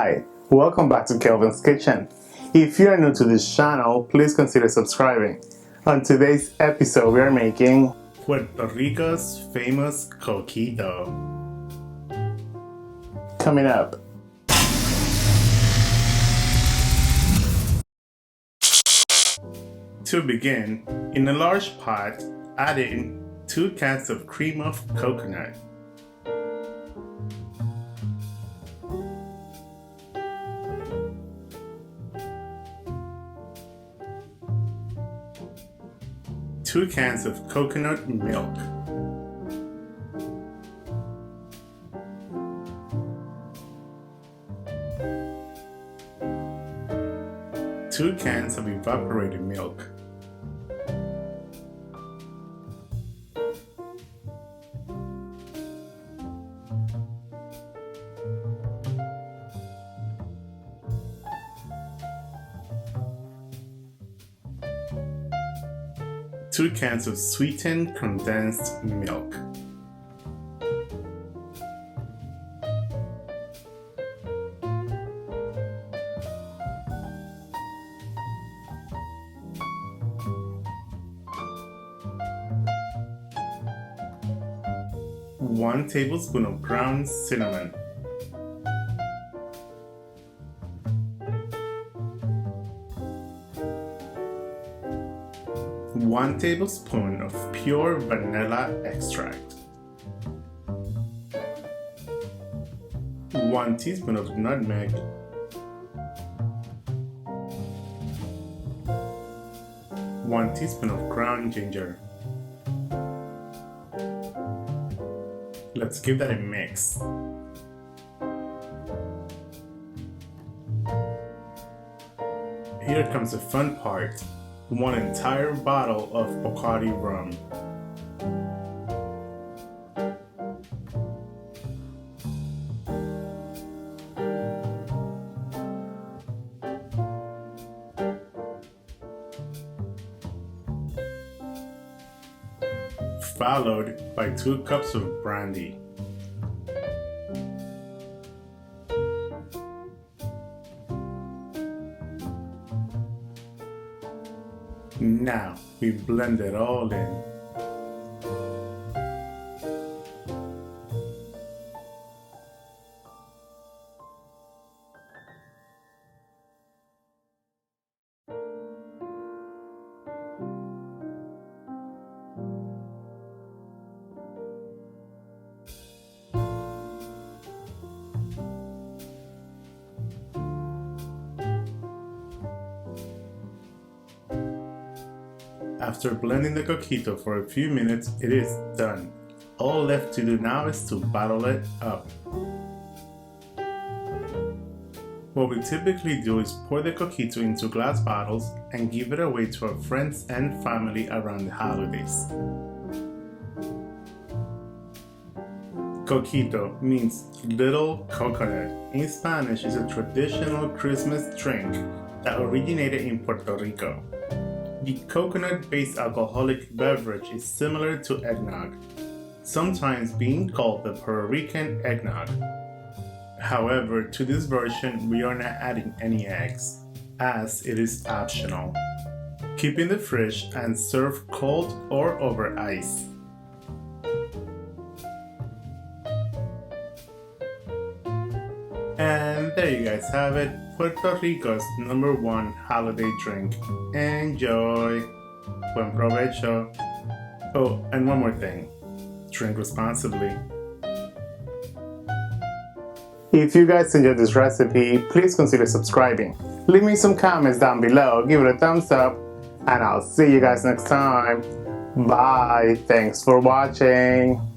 Hi, welcome back to Kelvin's Kitchen. If you are new to this channel, please consider subscribing. On today's episode, we are making Puerto Rico's famous Coquito. Coming up. To begin, in a large pot, add in 2 cans of cream of coconut. Two cans of coconut milk. Two cans of evaporated milk. Two cans of sweetened condensed milk. One tablespoon of ground cinnamon. One tablespoon of pure vanilla extract. 1 teaspoon of nutmeg. 1 teaspoon of ground ginger. Let's give that a mix. Here comes the fun part. 1 entire bottle of Coquito rum. Followed by 2 cups of brandy. Now we blend it all in. After blending the coquito for a few minutes, it is done. All left to do now is to bottle it up. What we typically do is pour the coquito into glass bottles and give it away to our friends and family around the holidays. Coquito means little coconut. In Spanish, it's a traditional Christmas drink that originated in Puerto Rico. The coconut-based alcoholic beverage is similar to eggnog, sometimes being called the Puerto Rican eggnog. However, to this version, we are not adding any eggs, as it is optional. Keep in the fridge and serve cold or over ice. And there you guys have it, Puerto Rico's #1 holiday drink. Enjoy! Buen provecho! Oh, and one more thing. Drink responsibly. If you guys enjoyed this recipe, please consider subscribing. Leave me some comments down below, give it a thumbs up, and I'll see you guys next time. Bye! Thanks for watching!